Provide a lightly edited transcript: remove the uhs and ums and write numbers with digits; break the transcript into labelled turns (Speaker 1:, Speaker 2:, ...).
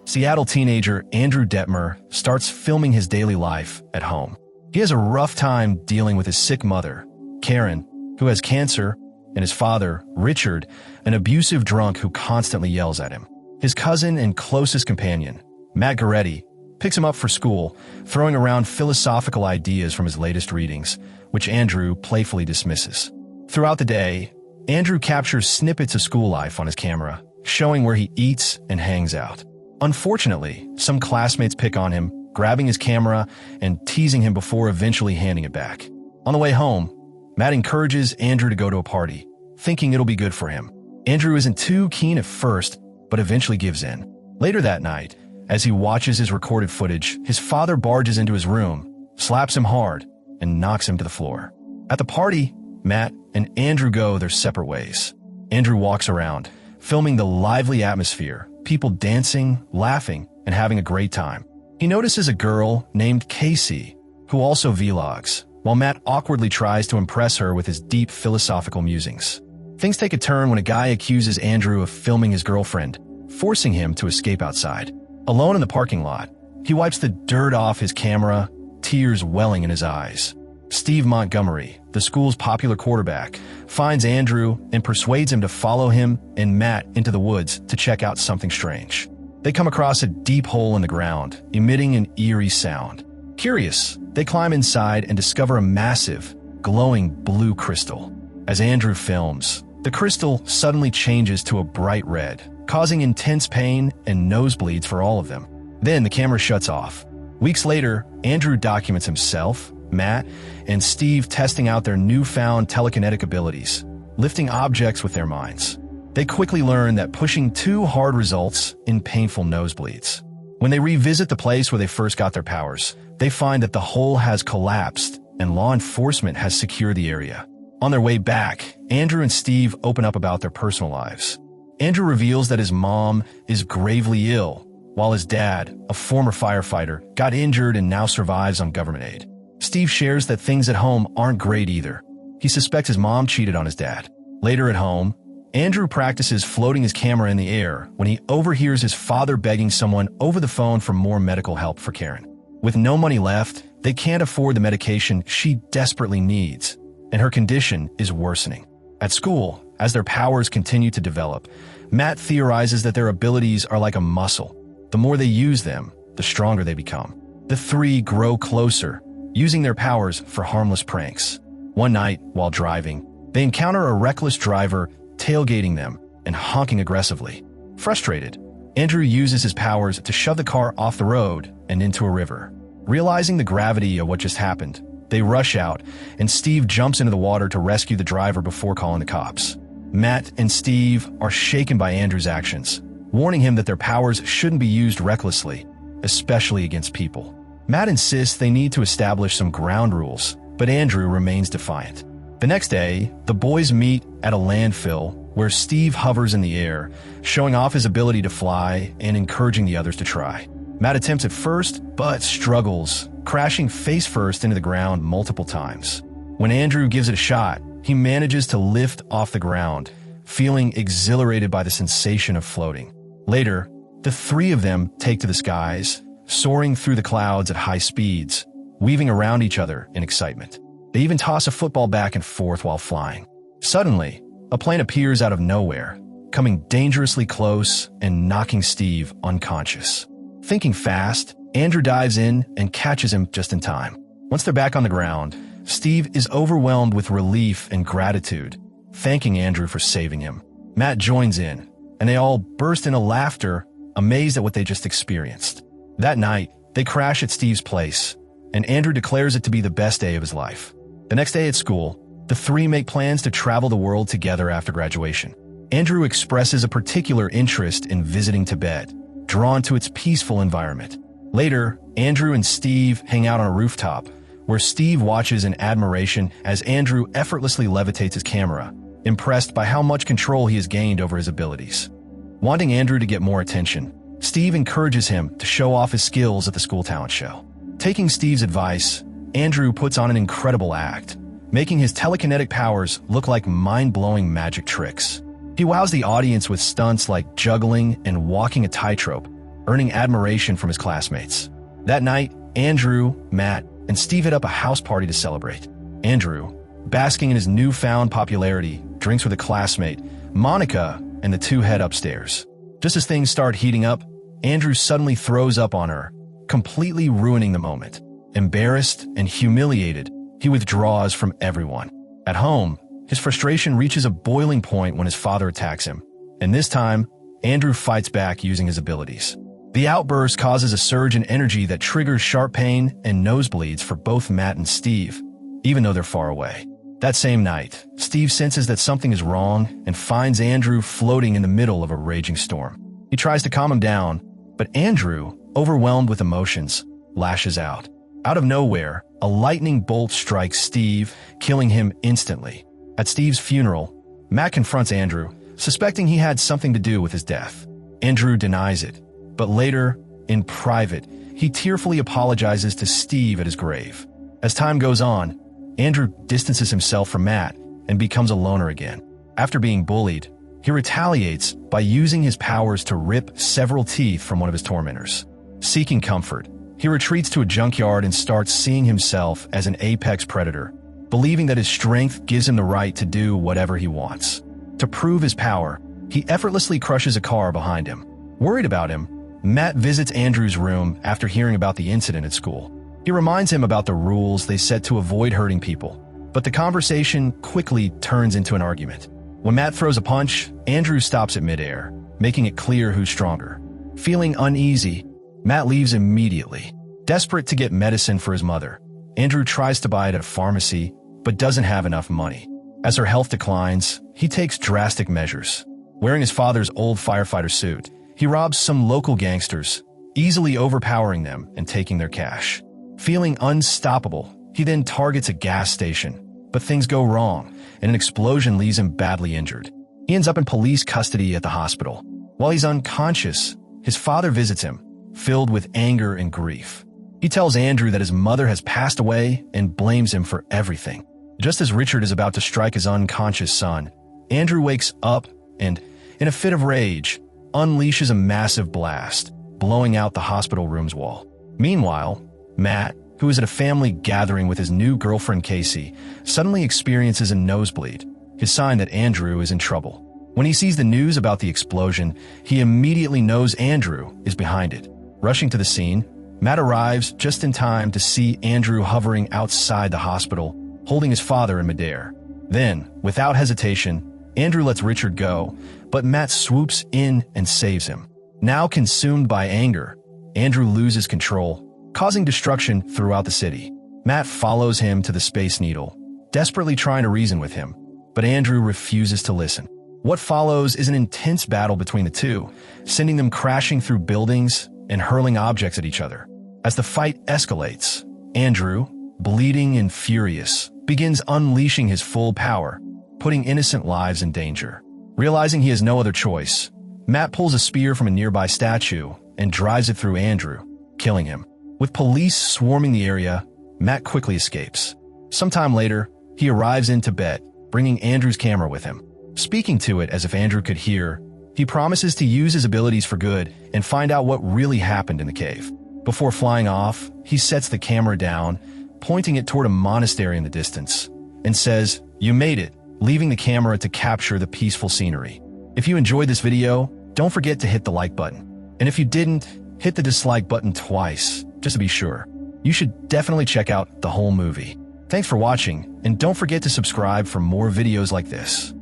Speaker 1: Seattle teenager Andrew Detmer starts filming his daily life at home. He has a rough time dealing with his sick mother, Karen, who has cancer, and his father, Richard, an abusive drunk who constantly yells at him. His cousin and closest companion, Matt Goretti, picks him up for school, throwing around philosophical ideas from his latest readings, which Andrew playfully dismisses. Throughout the day, Andrew captures snippets of school life on his camera, showing where he eats and hangs out. Unfortunately, some classmates pick on him, grabbing his camera and teasing him before eventually handing it back. On the way home, Matt encourages Andrew to go to a party, thinking it'll be good for him. Andrew isn't too keen at first, but eventually gives in. Later that night, as he watches his recorded footage, his father barges into his room, slaps him hard, and knocks him to the floor. At the party, Matt and Andrew go their separate ways. Andrew walks around, filming the lively atmosphere, people dancing, laughing, and having a great time. He notices a girl named Casey, who also vlogs, while Matt awkwardly tries to impress her with his deep philosophical musings. Things take a turn when a guy accuses Andrew of filming his girlfriend, forcing him to escape outside. Alone in the parking lot, he wipes the dirt off his camera, tears welling in his eyes. Steve Montgomery, the school's popular quarterback, finds Andrew and persuades him to follow him and Matt into the woods to check out something strange. They come across a deep hole in the ground, emitting an eerie sound. Curious, they climb inside and discover a massive, glowing blue crystal. As Andrew films, the crystal suddenly changes to a bright red, causing intense pain and nosebleeds for all of them. Then the camera shuts off. Weeks later, Andrew documents himself, Matt, and Steve testing out their newfound telekinetic abilities, lifting objects with their minds. They quickly learn that pushing too hard results in painful nosebleeds. When they revisit the place where they first got their powers, they find that the hole has collapsed and law enforcement has secured the area. On their way back, Andrew and Steve open up about their personal lives. Andrew reveals that his mom is gravely ill, while his dad, a former firefighter, got injured and now survives on government aid. Steve shares that things at home aren't great either. He suspects his mom cheated on his dad. Later at home, Andrew practices floating his camera in the air when he overhears his father begging someone over the phone for more medical help for Karen. With no money left, they can't afford the medication she desperately needs, and her condition is worsening. At school, as their powers continue to develop, Matt theorizes that their abilities are like a muscle. The more they use them, the stronger they become. The three grow closer, using their powers for harmless pranks. One night, while driving, they encounter a reckless driver tailgating them and honking aggressively. Frustrated, Andrew uses his powers to shove the car off the road and into a river. Realizing the gravity of what just happened, they rush out, and Steve jumps into the water to rescue the driver before calling the cops. Matt and Steve are shaken by Andrew's actions, warning him that their powers shouldn't be used recklessly, especially against people. Matt insists they need to establish some ground rules, but Andrew remains defiant. The next day, the boys meet at a landfill where Steve hovers in the air, showing off his ability to fly and encouraging the others to try. Matt attempts at first, but struggles, crashing face first into the ground multiple times. When Andrew gives it a shot, he manages to lift off the ground, feeling exhilarated by the sensation of floating. Later, the three of them take to the skies, soaring through the clouds at high speeds, weaving around each other in excitement. They even toss a football back and forth while flying. Suddenly, a plane appears out of nowhere, coming dangerously close and knocking Steve unconscious. Thinking fast, Andrew dives in and catches him just in time. Once they're back on the ground, Steve is overwhelmed with relief and gratitude, thanking Andrew for saving him. Matt joins in, and they all burst into laughter, amazed at what they just experienced. That night, they crash at Steve's place, and Andrew declares it to be the best day of his life. The next day at school, the three make plans to travel the world together after graduation. Andrew expresses a particular interest in visiting Tibet, drawn to its peaceful environment. Later, Andrew and Steve hang out on a rooftop, where Steve watches in admiration as Andrew effortlessly levitates his camera, impressed by how much control he has gained over his abilities. Wanting Andrew to get more attention, Steve encourages him to show off his skills at the school talent show. Taking Steve's advice, Andrew puts on an incredible act, making his telekinetic powers look like mind-blowing magic tricks. He wows the audience with stunts like juggling and walking a tightrope, earning admiration from his classmates. That night, Andrew, Matt, and Steve hit up a house party to celebrate. Andrew, basking in his newfound popularity, drinks with a classmate, Monica, and the two head upstairs. Just as things start heating up, Andrew suddenly throws up on her, completely ruining the moment. Embarrassed and humiliated, he withdraws from everyone. At home, his frustration reaches a boiling point when his father attacks him, and this time, Andrew fights back using his abilities. The outburst causes a surge in energy that triggers sharp pain and nosebleeds for both Matt and Steve, even though they're far away. That same night, Steve senses that something is wrong and finds Andrew floating in the middle of a raging storm. He tries to calm him down, but Andrew, overwhelmed with emotions, lashes out. Out of nowhere, a lightning bolt strikes Steve, killing him instantly. At Steve's funeral, Matt confronts Andrew, suspecting he had something to do with his death. Andrew denies it, but later, in private, he tearfully apologizes to Steve at his grave. As time goes on, Andrew distances himself from Matt and becomes a loner again. After being bullied, he retaliates by using his powers to rip several teeth from one of his tormentors. Seeking comfort, he retreats to a junkyard and starts seeing himself as an apex predator, believing that his strength gives him the right to do whatever he wants. To prove his power, he effortlessly crushes a car behind him. Worried about him, Matt visits Andrew's room after hearing about the incident at school. He reminds him about the rules they set to avoid hurting people, but the conversation quickly turns into an argument. When Matt throws a punch, Andrew stops it midair, making it clear who's stronger. Feeling uneasy, Matt leaves immediately. Desperate to get medicine for his mother, Andrew tries to buy it at a pharmacy, but doesn't have enough money. As her health declines, he takes drastic measures. Wearing his father's old firefighter suit, he robs some local gangsters, easily overpowering them and taking their cash. Feeling unstoppable, he then targets a gas station, but things go wrong, and an explosion leaves him badly injured. He ends up in police custody at the hospital. While he's unconscious, his father visits him, filled with anger and grief. He tells Andrew that his mother has passed away and blames him for everything. Just as Richard is about to strike his unconscious son, Andrew wakes up and, in a fit of rage, unleashes a massive blast, blowing out the hospital room's wall. Meanwhile, Matt, who is at a family gathering with his new girlfriend Casey, suddenly experiences a nosebleed, his sign that Andrew is in trouble. When he sees the news about the explosion, he immediately knows Andrew is behind it. Rushing to the scene, Matt arrives just in time to see Andrew hovering outside the hospital, holding his father in midair. Then, without hesitation, Andrew lets Richard go, but Matt swoops in and saves him. Now consumed by anger, Andrew loses control, causing destruction throughout the city. Matt follows him to the Space Needle, desperately trying to reason with him, but Andrew refuses to listen. What follows is an intense battle between the two, sending them crashing through buildings and hurling objects at each other. As the fight escalates, Andrew, bleeding and furious, begins unleashing his full power, putting innocent lives in danger. Realizing he has no other choice, Matt pulls a spear from a nearby statue and drives it through Andrew, killing him. With police swarming the area, Matt quickly escapes. Sometime later, he arrives in Tibet, bringing Andrew's camera with him. Speaking to it as if Andrew could hear, he promises to use his abilities for good and find out what really happened in the cave. Before flying off, he sets the camera down, pointing it toward a monastery in the distance, and says, "You made it," leaving the camera to capture the peaceful scenery. If you enjoyed this video, don't forget to hit the like button. And if you didn't, hit the dislike button twice, just to be sure. You should definitely check out the whole movie. Thanks for watching, and don't forget to subscribe for more videos like this.